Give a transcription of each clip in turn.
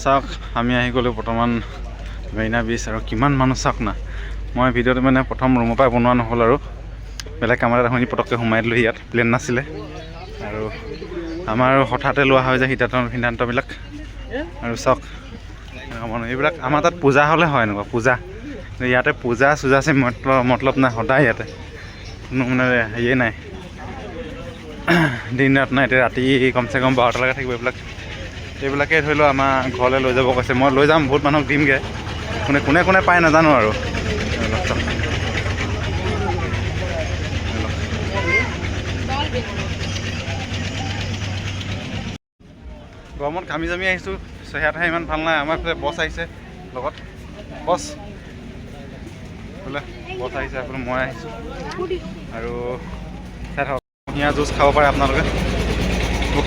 চাওক আমি আহি গ'লোঁ বৰ্তমান মেৰিনা বিচ আৰু কিমান মানুহ চাওক না। মই ভিডিঅ'টো মানে প্ৰথম ৰুমৰ পৰা বনোৱা নহ'ল আৰু বেলেগ কাম এটা শুনি পটককৈ সোমাই দিলোঁ ইয়াত, প্লেন নাছিলে আৰু আমাৰ হঠাতে লোৱা হয় যে সিদ্ধান্তবিলাক। আৰু চাওক এইবিলাক আমাৰ তাত পূজা হ'লে হয় এনেকুৱা পূজা, ইয়াতে পূজা চূজা আছে মতলব নাই, সদায় ইয়াতে কোনো মানে হেৰিয়ে নাই, দিন ৰাত নাই। এতিয়া ৰাতি কমচে কম 12টালৈকে থাকিব এইবিলাকে ধৰি লওক আমাৰ ঘৰলৈ লৈ যাব কৈছে। মই লৈ যাম, বহুত মানুহক দিমগৈ, কোনে কোনে পায় নাজানো আৰু। গৰমত ঘামি জামি আহিছোঁ, চেহেৰাটোহে ইমান ভাল নাই। আমাৰ এইফালে বছ আহিছে লগত, বছ বোলে বছ আহিছে, এইফালে মই আহিছোঁ আৰু কুঁহিয়াৰ জুচ খাব পাৰে আপোনালোকে।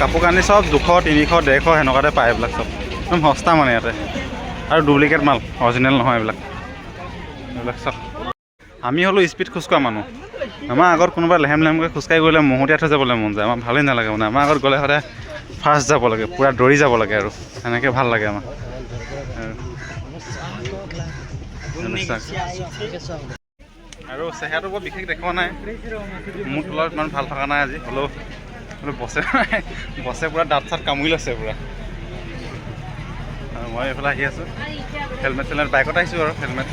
কাপোৰ কানি চব 200, 300, 150 সেনেকুৱাতে পায় এইবিলাক চব, একদম সস্তা মানে ইয়াতে, আৰু ডুপ্লিকেট মাল, অৰিজিনেল নহয় এইবিলাক চব। আমি হ'লো স্পীড খোজকঢ়া মানুহ, আমাৰ আগত কোনোবা লেহেমকৈ খোজকাঢ়ি গ'লে মহতিয়াই থৈ যাবলৈ মন যায়, আমাৰ ভালেই নালাগে মানে। আমাৰ আগত গ'লে সদায় ফাৰ্ষ্ট যাব লাগে, পূৰা দৌৰি যাব লাগে আৰু সেনেকৈ ভাল লাগে আমাৰ। আৰু চেহেৰাটো বৰ বিশেষ দেখুওৱা নাই, মোৰ তলত ইমান ভাল থকা নাই আজি, হ'লেও বছে পূৰা দাঁত চাত কামুৰি লৈছে পূৰা। আৰু মই এইফালে আহি আছোঁ, হেলমেট বাইকত আহিছোঁ আৰু হেলমেট।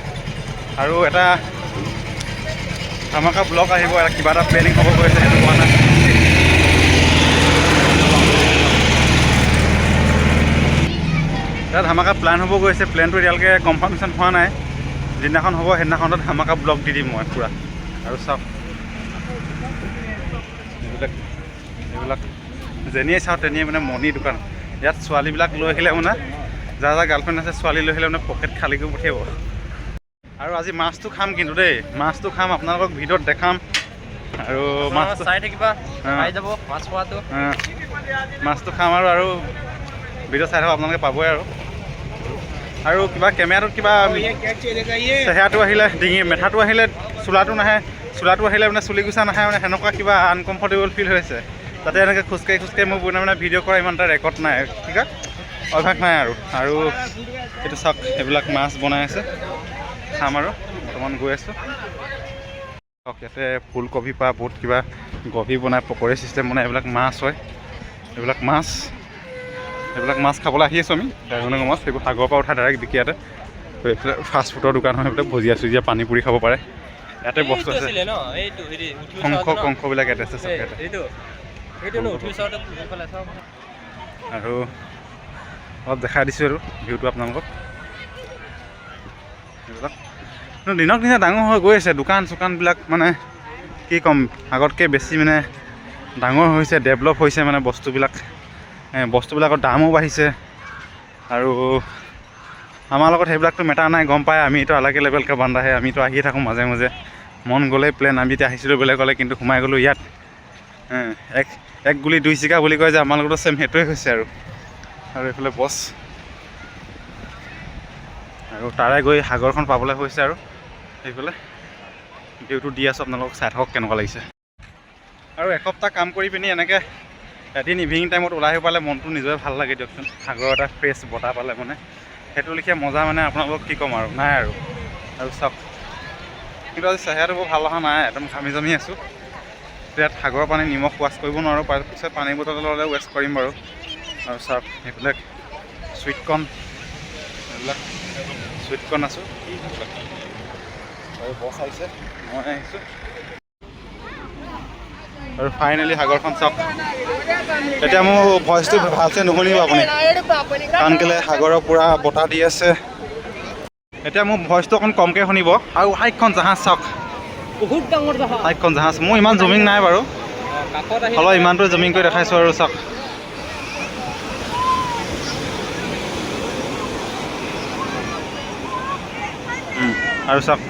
আৰু এটা ধামাকা ব্লগ আহিব, কিবা এটা প্লেনিং হ'ব গৈছে, সেইটো কোৱা নাই। এটা ধামাকা প্লেন হ'ব গৈছে, প্লেনটো এতিয়ালৈকে কনফাৰ্মেশ্যন হোৱা নাই। যিদিনাখন হ'ব সেইদিনাখন ধামাকা ব্লগ দি দিম মই পূৰা। আৰু চাওক এইবিলাক যেনিয়ে চাওঁ তেনিয়ে মানে মণি দোকান। ইয়াত ছোৱালীবিলাক লৈ আহিলে মানে, যাৰ গাৰ্লফ্ৰেণ্ড আছে ছোৱালী লৈ আহিলে মানে পকেট খালী কৰি পঠিয়াব। আৰু আজি মাছটো খাম কিন্তু দেই, মাছটো খাম, আপোনালোকক ভিডিঅ'ত দেখাম। আৰু মাছটো চাই থাকিবা, পাই যাব মাছ খোৱাটো। মাছটো খাম আৰু ভিডিঅ' চাই থাকক, আপোনালোকে পাবই আৰু কিবা কেমেৰাটোত কিবা চেহেৰাটো আহিলে, ডিঙি মেথাটো আহিলে চোলাটো নাহে, চোলাটো আহিলে মানে চুলি গুচা নাহে, মানে সেনেকুৱা কিবা আনকমফৰ্টেবল ফিল হৈছে। তাতে এনেকৈ খোজকাঢ়ি মোৰ মানে ভিডিঅ' কৰা ইমান এটা ৰেকৰ্ড নাই, ঠিক আছে অভ্যাস নাই আৰু এইটো চাওক এইবিলাক মাছ বনাই আছে, খাম আৰু বৰ্তমান গৈ আছোঁ। চাওক ইয়াতে ফুলকবি পৰা বহুত কিবা কবি বনাই, পকৰী চিষ্টেম বনাই, এইবিলাক মাছ হয়, এইবিলাক মাছ খাবলৈ আহি আছোঁ আমি। ডাঙৰ মাছ এইবোৰ সাগৰৰ পৰা উঠা ডাইৰেক্ট বিকি ইয়াতে। এইফালে ফাষ্ট ফুডৰ দোকান হয়, এইফালে ভুজিয়া চুজিয়া পানী পুৰি খাব পাৰে। ইয়াতে বস্তু আছে, কংসবিলাক ইয়াতে আছে চব ইয়াতে। আৰু অলপ দেখাই দিছোঁ আৰু ভিউটো আপোনালোকক। এইবিলাক দিনক দিনে ডাঙৰ হৈ গৈ আছে, দোকান চোকানবিলাক মানে কি ক'ম, আগতকৈ বেছি মানে ডাঙৰ হৈছে, ডেভেলপ হৈছে মানে বস্তুবিলাকৰ দামো বাঢ়িছে। আৰু আমাৰ লগত সেইবিলাকতো মেটাৰ নাই, গম পায়, আমিতো আলাগে লেভেলকৈ বান্ধাহে, আমিতো আহিয়ে থাকোঁ মাজে মাজে, মন গ'লেই প্লেন। আমি এতিয়া আহিছিলোঁ বেলেগলৈ, কিন্তু সোমাই গ'লোঁ ইয়াত। এক গুলি দুই চিকা বুলি কয় যে, আমাৰ লগতো চেম সেইটোৱে হৈছে আৰু এইফালে বছ, আৰু তাৰে গৈ সাগৰখন পাবলৈ হৈছে আৰু সেইফালে ভিউটো দি আছোঁ, আপোনালোকক চাই থাকক কেনেকুৱা লাগিছে। আৰু এসপ্তাহ কাম কৰি পিনি এনেকৈ এদিন ইভিনিং টাইমত ওলাই আহি পালে মনটো নিজৰে ভাল লাগে দিয়কচোন। সাগৰৰ এটা ফ্ৰেছ বতাহ পালে মানে সেইটো লিখীয়া মজা মানে আপোনালোকক কি ক'ম আৰু নাই আৰু চাওক। কিন্তু আজি চেহেৰাটো বৰ ভাল অহা নাই, একদম ঘামি জামি আছোঁ। ইয়াত সাগৰৰ পানী নিমখ ৱাছ কৰিব নোৱাৰোঁ, পিছত পানী বটল ল'লে ৱেছ কৰিম বাৰু। আৰু চাওক এইবিলাক চুইটকৰ্ণ, এইবিলাক চুইটকৰ্ণ আছোঁ আৰু বছ আহিছে, মই আহিছোঁ। আৰু ফাইনেলি সাগৰখন চাওক। এতিয়া মোৰ ভইচটো ভালকৈ নুশুনিব আপুনি, কাৰণ কেলৈ সাগৰৰ পূৰা বতাহ দি আছে। এতিয়া মোৰ ভইচটো অকণ কমকৈ শুনিব। আৰু হাইকখন জাহাজ চাওক, বহুত ডাঙৰ জাহাজ, হাইকখন জাহাজ। মোৰ ইমান জুমিং নাই বাৰু, হ'লেও ইমানটো জুমিং কৰি দেখাইছোঁ আৰু চাওক। আৰু চাওক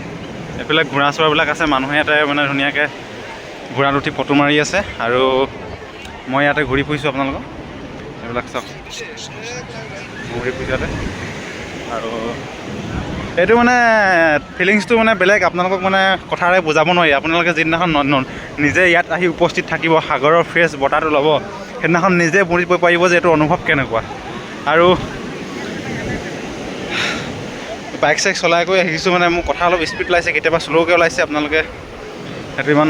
এইফালে ঘোঁৰা চোৰাবিলাক আছে, মানুহে ইয়াতে মানে ধুনীয়াকৈ ঘোঁৰাত উঠি ফটো মাৰি আছে। আৰু মই ইয়াতে ঘূৰি ফুৰিছোঁ আপোনালোকক, এইবিলাক চাওক ঘূৰি ফুৰিছোঁ ইয়াতে। আৰু এইটো মানে ফিলিংছটো মানে বেলেগ, আপোনালোকক মানে কথাৰে বুজাব নোৱাৰি। আপোনালোকে যিদিনাখন নিজে ইয়াত আহি উপস্থিত থাকিব, সাগৰৰ ফ্ৰেছ বতাহটো ল'ব, সেইদিনাখন নিজে বুজিব পাৰিব যে এইটো অনুভৱ কেনেকুৱা। আৰু বাইক চাইক চলাই গৈ আহিছোঁ মানে মোৰ কথা অলপ স্পীড ওলাইছে, কেতিয়াবা শ্ল'কৈ ওলাইছে। আপোনালোকে সেইটো ইমান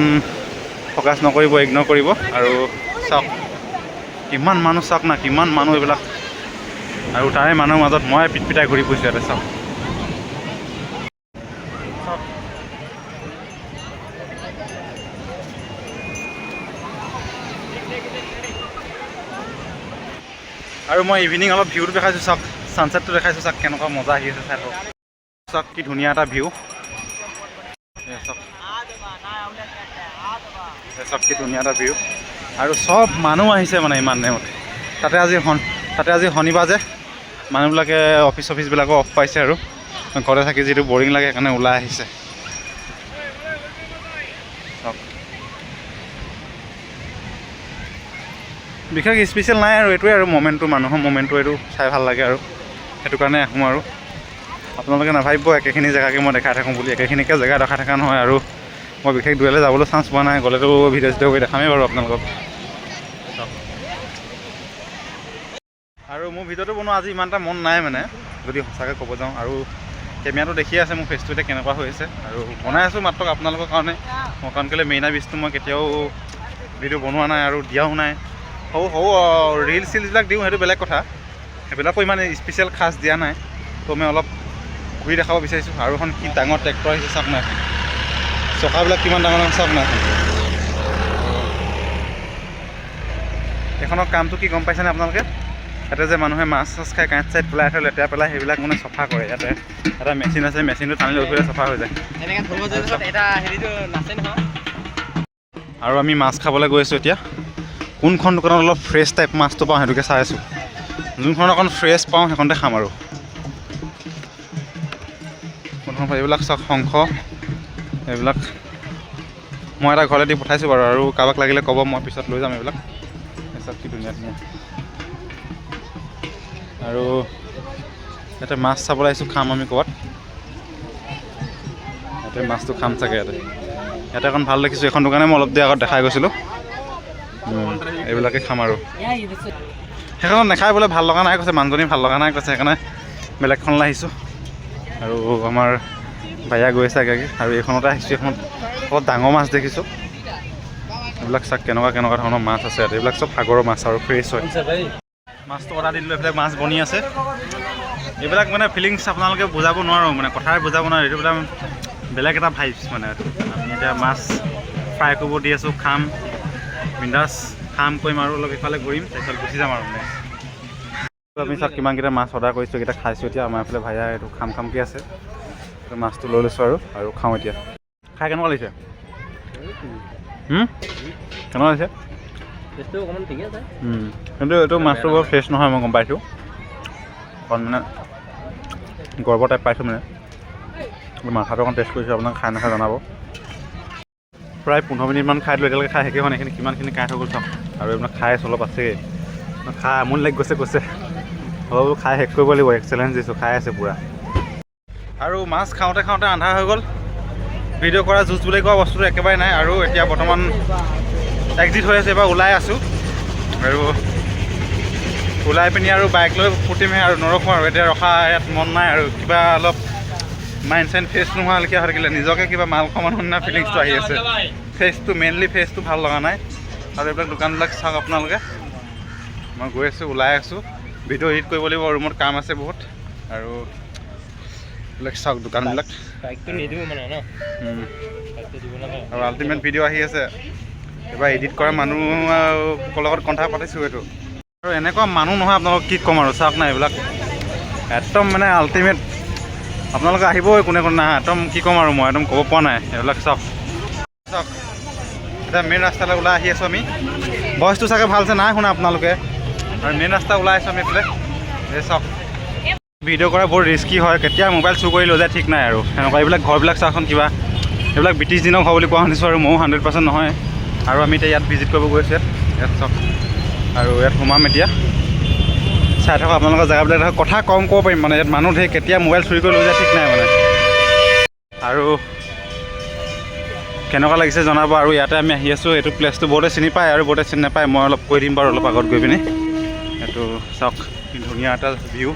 ফ'কাছ নকৰিব, ইগন'ৰ কৰিব। আৰু চাওক কিমান মানুহ, চাওক না কিমান মানুহ এইবিলাক, আৰু তাৰে মানুহৰ মাজত মই পিটপিটাই ঘূৰি ফুৰিছোঁ ইয়াতে। চাওক আৰু মই ইভিনিং অলপ ভিউটো দেখাইছোঁ। চাওক ছানছেটটো দেখাইছোঁ, চাওক কেনেকুৱা মজা আহি আছে চাই থাকক। চাওক কি ধুনীয়া এটা ভিউ, চাওক চাওক কি ধুনীয়া এটা ভিউ। আৰু চব মানুহ আহিছে মানে ইমান টাইমত। তাতে আজি শনিবাৰ যে মানুহবিলাকে অফিচবিলাকো অফ পাইছে আৰু ঘৰতে থাকি যিটো বৰিং লাগে সেইকাৰণে ওলাই আহিছে। বিশেষ স্পেচিয়েল নাই আৰু এইটোৱে আৰু মমেণ্টটো, মানুহৰ মমেণ্টটো এইটো চাই ভাল লাগে আৰু সেইটো কাৰণে আহোঁ। আৰু আপোনালোকে নাভাবিব একেখিনি জেগাকে মই দেখাই থাকোঁ বুলি, একেখিনিকে জেগা দেখাই থকা নহয়। আৰু মই বিশেষ দূৰলৈ যাবলৈ চান্স পোৱা নাই, গ'লেতো ভিডিঅ' চিডিঅ' কৰি দেখামেই বাৰু আপোনালোকক। আৰু মোৰ ভিডিঅ'টো বনোৱা আজি ইমান এটা মন নাই মানে, যদি সঁচাকৈ ক'ব যাওঁ। আৰু কেমেৰাটো দেখিয়ে আছে মোৰ ফেচটো এতিয়া কেনেকুৱা হৈ আছে, আৰু বনাই আছোঁ মাত্ৰ আপোনালোকৰ কাৰণে। মই কাৰণ কেলৈ মেইনা বিচটো মই কেতিয়াও ভিডিঅ' বনোৱা নাই আৰু দিয়াও নাই। সৰু ৰিলচ চিলচবিলাক দিওঁ, সেইটো বেলেগ কথা, সেইবিলাকো ইমান স্পেচিয়েল খাচ দিয়া নাই। তো মই অলপ ঘূৰি দেখাব বিচাৰিছোঁ। আৰু এখন কি ডাঙৰ ট্ৰেক্টৰ আহিছে চাওক নাই, চকাবিলাক কিমান ডাঙৰ ডাঙৰ চাওক নাই। এইখনৰ কামটো কি গম পাইছেনে আপোনালোকে? ইয়াতে যে মানুহে মাছ চাছ খাই কাঁইট চাইট পেলাই থৈ লেতেৰা পেলাই সেইবিলাক মানে চফা কৰে। ইয়াতে এটা মেচিন আছে, মেচিনটো টানিলে উঠিলে চফা হৈ যায়। আৰু আমি মাছ খাবলৈ গৈ আছোঁ এতিয়া। কোনখন দোকানত অলপ ফ্ৰেছ টাইপ মাছটো পাওঁ সেইটোকে চাই আছোঁ। যোনখন অকণ ফ্ৰেছ পাওঁ সেইখনতে খাম। আৰু কোনখন এইবিলাক চাওক, শংখ এইবিলাক মই এটা ঘৰলৈ দি পঠাইছোঁ বাৰু, আৰু কাৰোবাক লাগিলে ক'ব, মই পিছত লৈ যাম এইবিলাক। চাওক কি ধুনীয়া ধুনীয়া। আৰু ইয়াতে মাছ চাবলৈ আহিছোঁ, খাম আমি ক'ৰবাত। ইয়াতে মাছটো খাম চাগে। ইয়াতে অকণ ভাল দেখিছোঁ, এখন দোকানে মই অলপ দেৰি আগত দেখাই গৈছিলোঁ। এইবিলাকে খাম। আৰু সেইখনত নেখাই বোলে ভাল লগা নাই কৈছে, মানুহজনী ভাল লগা নাই কৈছে, সেইকাৰণে বেলেগখনলৈ আহিছোঁ। আৰু আমাৰ ভাইয়া গৈ আছে আগে। আৰু এইখনতে আহিছোঁ, এইখনত অলপ ডাঙৰ মাছ দেখিছোঁ। এইবিলাক চাওক কেনেকুৱা কেনেকুৱা ধৰণৰ মাছ আছে ইয়াত। এইবিলাক চব সাগৰৰ মাছ আৰু ফ্ৰেছ হয়। মাছটো অৰ্ডাৰ দি দিলোঁ, এইবিলাক মাছ বনি আছে। এইবিলাক মানে ফিলিংছ আপোনালোকে বুজাব নোৱাৰোঁ, মানে কথাৰে বুজাব নোৱাৰোঁ। এইটো বোলে বেলেগ এটা ভাইবছ মানে। আমি এতিয়া মাছ ফ্ৰাই কৰিব দি আছোঁ, খাম বিন্দাছ, খাম কৰিম আৰু অলপ ইফালে ঘূৰিম, তাৰপিছত গুচি যাম আৰু মানে। আমি চাওক কিমানকেইটা মাছ অৰ্ডাৰ কৰিছোঁ, এইকেইটা খাইছোঁ এতিয়া। আমাৰ এইফালে ভাইয়া এইটো খামকৈ আছে, এইটো মাছটো লৈ লৈছোঁ আৰু খাওঁ এতিয়া। খাই কেনেকুৱা লাগিছে? কেনেকুৱা লাগিছে? কিন্তু এইটো মাছটো বৰ ফ্ৰেছ নহয়, মই গম পাইছোঁ। অকণ মানে গৰ্বৰ টাইপ পাইছোঁ মানে। মাথাটো অকণ টেষ্ট কৰিছোঁ, আপোনাক খাই নাখাই জনাব। প্ৰায় 15 মিনিটমান খাই দিলোঁ, এতিয়ালৈকে খাই শেষেই হোৱা নাই। এইখিনি কিমানখিনি খাই থৈ গ'ল চাওক। আৰু এইবিলাক খাই আছোঁ, অলপ আছেই। খাই আমনি লাগি গৈছে। অলপ খাই শেষ কৰিব লাগিব, এক্সেলেঞ্চ দিছোঁ, খাই আছে পূৰা। আৰু মাছ খাওঁতে খাওঁতে আন্ধাৰ হৈ গ'ল। ভিডিঅ' কৰা জুচ বুলি কোৱা বস্তুটো একেবাৰে নাই। আৰু এতিয়া বৰ্তমান এক্সিট হৈ আছে, এবাৰ ওলাই আছোঁ। আৰু ওলাই পিনি আৰু বাইক লৈ ফুটিমহে আৰু নৰখোঁ আৰু। এতিয়া ৰখা ইয়াত মন নাই আৰু, কিবা অলপ মাইণ্ড চাইণ্ড ফ্ৰেছ নোহোৱা লেখীয়া হৈ থাকিলে, নিজকে কিবা মাল খোৱা নিচিনা ফিলিংছটো আহি আছে। ফেচটো মেইনলি ফেচটো ভাল লগা নাই। আৰু এইবিলাক দোকানবিলাক চাওক আপোনালোকে। মই গৈ আছোঁ, ওলাই আছোঁ, ভিডিঅ' এডিট কৰিব লাগিব, ৰুমত কাম আছে বহুত। আৰু এইবিলাক চাওক দোকানবিলাক। আৰু আল্টিমেট ভিডিঅ' আহি আছে, এইবাৰ এডিট কৰা মানুহৰ লগত কথা পাতিছোঁ এইটো। আৰু এনেকুৱা মানুহ নহয় আপোনালোকক কি ক'ম আৰু, চাওক না এইবিলাক একদম মানে আল্টিমেট। আপোনালোকে আহিবই কোনে কোনে নাহা, একদম কি ক'ম আৰু, মই একদম ক'ব পৰা নাই। এইবিলাক চাওক চাওক। এতিয়া মেইন ৰাস্তালৈ ওলাই আহি আছোঁ আমি। ভইচটো চাগে ভালছে নাই শুনা আপোনালোকে। আৰু মেইন ৰাস্তা ওলাই আছোঁ আমি এইফালে। এই চাওক ভিডিঅ' কৰা বৰ ৰিস্কি হয়, কেতিয়া মোবাইল চুৰ কৰি লৈ যায় ঠিক নাই আৰু সেনেকুৱা। এইবিলাক ঘৰবিলাক চাওকচোন, কিবা এইবিলাক ব্ৰিটিছ দিনৰ ঘৰ বুলি কোৱা শুনিছোঁ, আৰু ময়ো 100% নহয়। আৰু আমি এতিয়া ইয়াত ভিজিট কৰিব গৈছোঁ, ইয়াত চাওক। আৰু ইয়াত সোমাম এতিয়া, চাই থাকক আপোনালোকৰ জেগাবিলাক। কথা কম ক'ব পাৰিম মানে, ইয়াত মানুহ ধেৰ, কেতিয়া মোবাইল চুৰি কৰি লৈ যায় ঠিক নাই মানে। আৰু কেনেকুৱা লাগিছে জনাব। আৰু ইয়াতে আমি আহি আছোঁ, এইটো প্লেচটো বহুতে চিনি পায় আৰু বহুতে চিনি নাপায়। মই অলপ কৈ দিম বাৰু অলপ আগত গৈ পিনি। এইটো চাওক কি ধুনীয়া এটা ভিউ।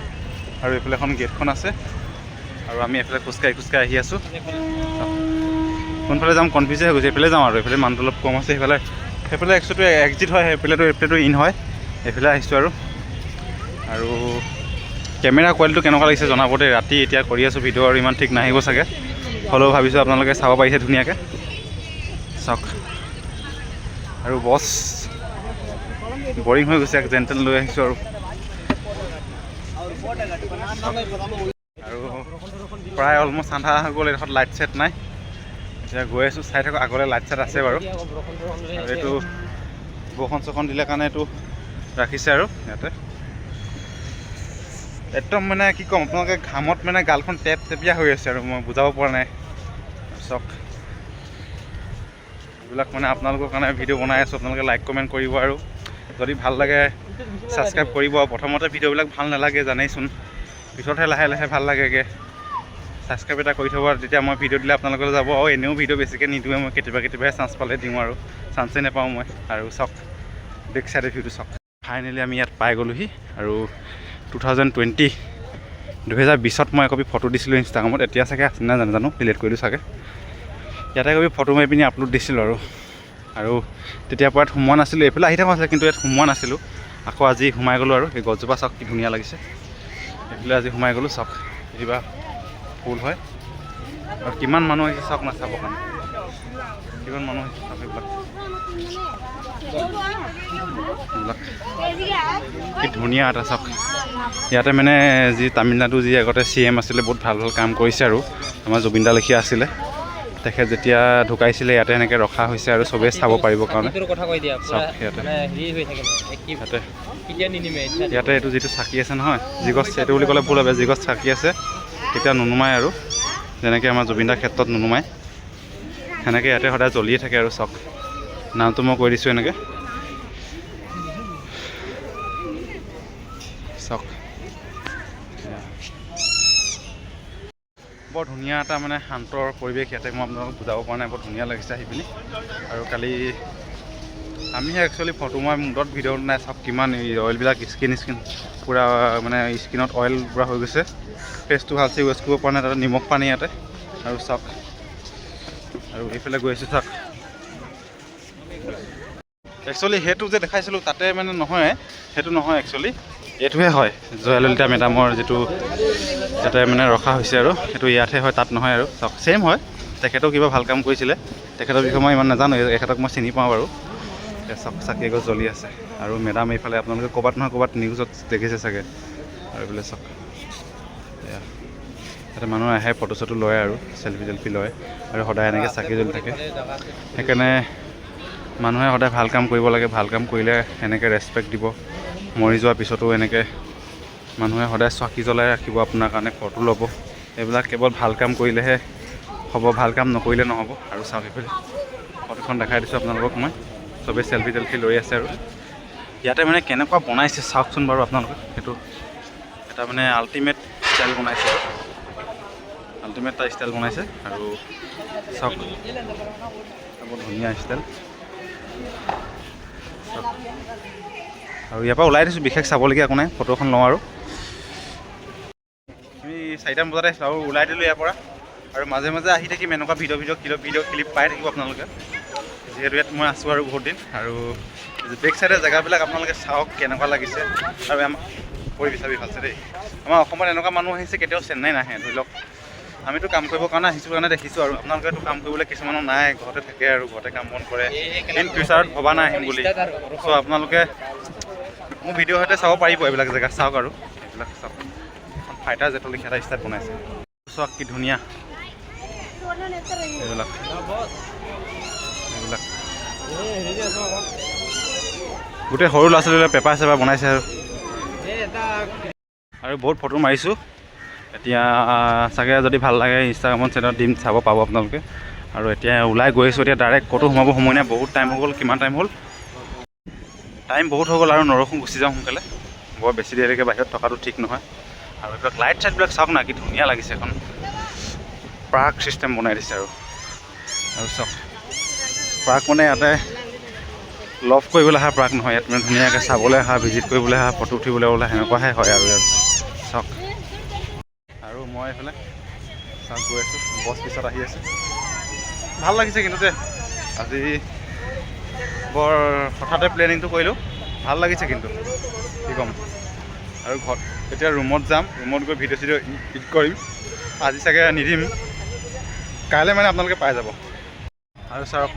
আৰু এইফালে এখন গেটখন আছে আৰু আমি এইফালে খোজকাঢ়ি আহি আছোঁ কোনফালে যাম কনফিউজে হৈ গৈছে এইফালে যাম আৰু এইফালে মানুহটো অলপ কম আছে সেইফালে একচুৱেলি এক্সিট হয় এইফালেতো ইন হয় এইফালে আহিছোঁ আৰু কেমেৰা কোৱালিটিটো কেনেকুৱা লাগিছে জনাব দেই ৰাতি এতিয়া কৰি আছোঁ ভিডিঅ' আৰু ইমান ঠিক নাহিব চাগে হ'লেও ভাবিছোঁ আপোনালোকে চাব পাৰিছে ধুনীয়াকৈ চাওক আৰু বছ বৰিং হৈ গৈছে যেন তেন লৈ আহিছোঁ আৰু প্ৰায় অলমষ্ট আন্ধা হৈ গ'ল এইডোখৰত লাইট চাইট নাই এতিয়া গৈ আছোঁ চাই থাকোঁ আগলৈ লাইট চাইট আছে বাৰু আৰু এইটো বৰষুণ চৰষুণ দিলে কাৰণে এইটো ৰাখিছে আৰু ইয়াতে একদম মানে কি ক'ম আপোনালোকে ঘামত মানে গালখন টেপটেপীয়া হৈ আছে আৰু মই বুজাব পৰা নাই চাওক এইবিলাক মানে আপোনালোকৰ কাৰণে ভিডিঅ' বনাই আছোঁ আপোনালোকে লাইক কমেণ্ট কৰিব আৰু যদি ভাল লাগে ছাবস্ক্ৰাইব কৰিব প্ৰথমতে ভিডিঅ'বিলাক ভাল নালাগে জানেইচোন পিছতহে লাহে লাহে ভাল লাগেগৈ ছাবস্ক্ৰাইব এটা কৰি থ'ব তেতিয়া মই ভিডিঅ' দিলে আপোনালোকলৈ যাব আৰু এনেও ভিডিঅ' বেছিকৈ নিদিওঁৱে মই কেতিয়াবাহে চান্স পালে দিওঁ আৰু চান্সেই নাপাওঁ মই আৰু চাওক বেক চাইডৰ ভিউটো চাওক ফাইনেলি আমি ইয়াত পাই গ'লোহি আৰু 2020 মই একপি ফটো দিছিলোঁ ইনষ্টাগ্ৰামত এতিয়া চাগে আছে নাই নাজানো ডিলিট কৰিলোঁ চাগে ইয়াতে একপি ফটো মাৰি পিনি আপলোড দিছিলোঁ আৰু তেতিয়াৰ পৰা ইয়াত সোমোৱা নাছিলোঁ এইফালে আহি থকা আছিলে কিন্তু ইয়াত সোমোৱা নাছিলোঁ আকৌ আজি সোমাই গ'লোঁ আৰু এই গছজোপা চাওক কি ধুনীয়া লাগিছে এইফালে আজি সোমাই গ'লোঁ চাওক কিবা ফুল হয় আৰু কিমান মানুহ আহিছে চাওক না চাবৰ কাৰণে কিমান মানুহ আহিছে চাওক এইবিলাক কি ধুনীয়া এটা চাওক ইয়াতে মানে যি তামিলনাডু যি আগতে CM আছিলে বহুত ভাল কাম কৰিছে আৰু আমাৰ জুবিন দা লেখীয়া আছিলে তেখেত যেতিয়া ঢুকাইছিলে ইয়াতে এনেকৈ ৰখা হৈছে আৰু চবেই চাব পাৰিবৰ কাৰণে ইয়াতে এইটো যিটো চাকি আছে নহয় যিগছ এইটো বুলি ক'লে ভুল হবে যিগছ চাকি আছে তেতিয়া নুনুমাই আৰু যেনেকৈ আমাৰ জুবিন দাৰ ক্ষেত্ৰত নুনুমাই সেনেকৈ ইয়াতে সদায় জ্বলিয়ে থাকে আৰু চাওক নামটো মই কৈ দিছোঁ এনেকৈ চাওক বৰ ধুনীয়া এটা মানে শান্তৰ পৰিৱেশ ইয়াতে মই আপোনালোকক বুজাব পৰা নাই বৰ ধুনীয়া লাগিছে আহি পিনি আৰু কালি আমিহে একচুৱেলি ফটো মই মুডত ভিডিঅ' নাই চাওক কিমান অইলবিলাক স্কিন পূৰা মানে স্কিনত অইল পূৰা হৈ গৈছে ফেচটো ভালছে ইউজ কৰিব পৰা নাই তাতে নিমখ পানী ইয়াতে আৰু চাওক আৰু এইফালে গৈ আছোঁ চাওক একচুৱেলি সেইটো যে দেখাইছিলোঁ তাতে মানে নহয় সেইটো নহয় একচুৱেলি এইটোহে হয় জয়ললিতা মেডামৰ যিটো ইয়াতে মানে ৰখা হৈছে আৰু সেইটো ইয়াতহে হয় তাত নহয় আৰু চাওক ছেইম হয় তেখেতেও কিবা ভাল কাম কৰিছিলে তেখেতৰ বিষয়ে মই ইমান নাজানো এখেতক মই চিনি পাওঁ বাৰু চাওক চাকি এগছ জ্বলি আছে আৰু মেডাম এইফালে আপোনালোকে ক'ৰবাত নহয় ক'ৰবাত নিউজত দেখিছে চাগে আৰু এইফালে চাওক ইয়াতে মানুহ আহে ফটো চটো লয় আৰু চেলফি লয় আৰু সদায় এনেকৈ চাকি জ্বলি থাকে সেইকাৰণে মানুহে সদায় ভাল কাম কৰিব লাগে ভাল কাম কৰিলে এনেকৈ ৰেচপেক্ট দিব মৰি যোৱাৰ পিছতো এনেকৈ মানুহে সদায় চাকি জ্বলাই ৰাখিব আপোনাৰ কাৰণে ফটো ল'ব এইবিলাক কেৱল ভাল কাম কৰিলেহে হ'ব ভাল কাম নকৰিলে নহ'ব আৰু চাওক এইফালে ফটোখন দেখাই দিছোঁ আপোনালোকক মই চবেই চেলফি লৈ আছে আৰু ইয়াতে মানে কেনেকুৱা বনাইছে চাওকচোন বাৰু আপোনালোকে সেইটো এটা মানে আল্টিমেট ষ্টাইল বনাইছে আল্টিমেট এটা ষ্টাইল বনাইছে আৰু চাওক বৰ ধুনীয়া ষ্টাইল আৰু ইয়াৰ পৰা ওলাই দিছোঁ বিশেষ চাবলগীয়া একো নাই ফটোখন লওঁ আৰু আমি 4টামান বজাত আহিছোঁ আৰু ওলাই দিলোঁ ইয়াৰ পৰা আৰু মাজে মাজে আহি থাকিম এনেকুৱা ভিডিঅ' ক্লিপ পাই থাকিব আপোনালোকে যিহেতু ইয়াত মই আছোঁ আৰু বহুত দিন আৰু বেক চাইডে জেগাবিলাক আপোনালোকে চাওক কেনেকুৱা লাগিছে আৰু আমাৰ পৰিবিচাৰি ভালছে দেই আমাৰ অসমত এনেকুৱা মানুহ আহিছে কেতিয়াও চেন্নাই নাহে ধৰি লওক আমিতো কাম কৰিবৰ কাৰণে আহিছোঁ কাৰণে দেখিছোঁ আৰু আপোনালোকেতো কাম কৰিবলৈ কিছুমানৰ নাই ঘৰতে থাকে আৰু ঘৰতে কাম বন কৰে ইন ফিউচাৰত ভবা নাই আহিম বুলি চ' আপোনালোকে মোৰ ভিডিঅ' সৈতে চাব পাৰিব এইবিলাক জেগা চাওক আৰু এইবিলাক চাওক এখন ফাইটাৰ জেটৰ লেখীয়া এটা ষ্টাইল বনাইছে চাওক কি ধুনীয়া এইবিলাক গোটেই সৰু ল'ৰা ছোৱালীবিলাক পেপাৰ চেপাৰ বনাইছে আৰু বহুত ফটো মাৰিছোঁ এতিয়া চাগে যদি ভাল লাগে ইনষ্টাগ্ৰামত চেনেলত দিম চাব পাব আপোনালোকে আৰু এতিয়া ওলাই গৈ আছোঁ এতিয়া ডাইৰেক্ট ক'তো সোমাব সময় নাই বহুত টাইম হৈ গ'ল কিমান টাইম হ'ল টাইম বহুত হৈ গ'ল আৰু নৰখোঁ গুচি যাওঁ সোনকালে বৰ বেছি দেৰিলৈকে বাহিৰত থকাটো ঠিক নহয় আৰু এইবিলাক লাইট চাইটবিলাক চাওক না কি ধুনীয়া লাগিছে এখন পাৰ্ক চিষ্টেম বনাই দিছে আৰু চাওক পাৰ্ক মানে ইয়াতে লভ কৰিবলৈ অহা পাৰ্ক নহয় ইয়াত মানে ধুনীয়াকৈ চাবলৈ অহা ভিজিট কৰিবলৈ অহা ফটো উঠিবলৈ ওলাই সেনেকুৱাহে হয় আৰু ইয়াত চাওক আৰু মই এইফালে চাওক গৈ আছোঁ, বছ পিছত আহি আছে। ভাল লাগিছে কিন্তু দেই, আজি বৰ হঠাতে প্লেনিংটো কৰিলোঁ, ভাল লাগিছে কিন্তু কি ক'ম। আৰু ঘৰত এতিয়া ৰুমত যাম, ৰুমত গৈ ভিডিঅ' চিডিঅ' এডিট কৰিম। আজি চাগে নিদিম, কাইলৈ মানে আপোনালোকে পাই যাব। আৰু চাওক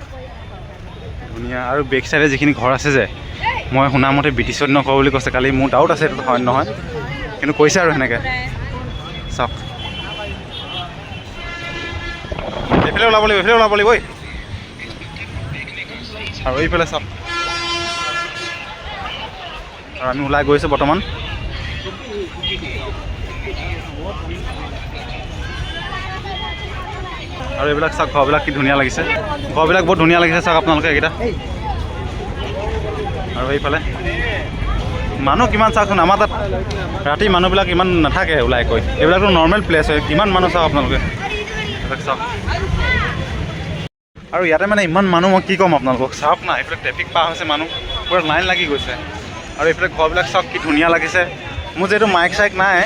ধুনীয়া। আৰু বেক চাইডে যিখিনি ঘৰ আছে যে, মই শুনামতে ব্ৰিটিছৰ দিনৰ ঘৰ বুলি কৈছে। কালি মোৰ ডাউট আছে এইটো হয় নহয়, কিন্তু কৈছে আৰু সেনেকৈ। চাওক এইফালে ওলাব লাগিব, এইফালে ওলাব লাগিব ঐ। আৰু এইফালে চাওক, আৰু আমি ওলাই গৈছোঁ বৰ্তমান। আৰু এইবিলাক চাওক, ঘৰবিলাক কি ধুনীয়া লাগিছে, ঘৰবিলাক বহুত ধুনীয়া লাগিছে চাওক আপোনালোকে এইকেইটা। আৰু এইফালে মানুহ কিমান চাওকচোন, আমাৰ তাত ৰাতি মানুহবিলাক ইমান নাথাকে ওলাই কৈ, এইবিলাকতো নৰ্মেল প্লেচ হয়, কিমান মানুহ চাওক আপোনালোকে চাওক। আৰু ইয়াতে মানে ইমান মানুহ, মই কি ক'ম আপোনালোকক, চাওক না এইফালে ট্ৰেফিক পাৰ হৈছে, মানুহ পুৰা লাইন লাগি গৈছে। আৰু এইফালে ঘৰবিলাক চাওক কি ধুনীয়া লাগিছে। মোৰ যিহেতু মাইক চাইক নাই,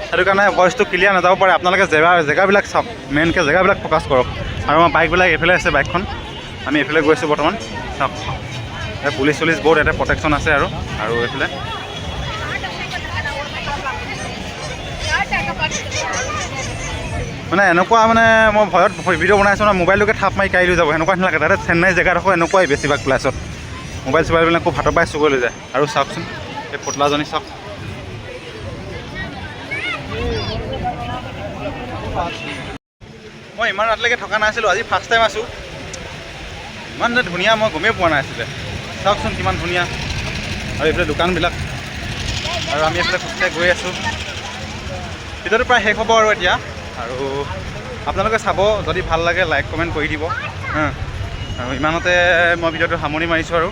সেইটো কাৰণে ভইচটো ক্লিয়াৰ নাযাব পাৰে। আপোনালোকে জেগাবিলাক চাওক, মেইনকৈ জেগাবিলাক ফ'কাছ কৰক। আৰু আমাৰ বাইকবিলাক এইফালে আছে, বাইকখন আমি এইফালে গৈছোঁ বৰ্তমান। চাওক পুলিচ চুলিচ বহুত ইয়াতে প্ৰটেকশ্যন আছে। আৰু এইফালে মানে এনেকুৱা মানে মই ভয়ত ভিডিঅ' বনাইছোঁ না, মোবাইলটোকে থাপ মাৰি কাঢ়ি লৈ যাব সেনেকুৱা নিচিনা লাগে। তাতে চেন্নাই জেগাডোখৰ এনেকুৱাই বেছিভাগ প্লেছত মোবাইল চোবাইলবিলাক খুব হাতৰ পৰাই চুগৈ লৈ যায়। আৰু চাওকচোন এই পুতলাজনী চাওক, মই ইমান ৰাতিলৈকে থকা নাছিলোঁ, আজি ফাৰ্ষ্ট টাইম আছোঁ। ইমান যে ধুনীয়া মই গমেই পোৱা নাছিলে, চাওকচোন কিমান ধুনীয়া। আৰু এইফালে দোকানবিলাক, আৰু আমি এইফালে খোজকাঢ়ি গৈ আছোঁ। ভিডিঅ'টো প্ৰায় শেষ হ'ব আৰু এতিয়া। আৰু আপোনালোকে চাব, যদি ভাল লাগে লাইক কমেণ্ট কৰি দিব। আৰু ইমানতে মই ভিডিঅ'টো সামৰণি মাৰিছোঁ আৰু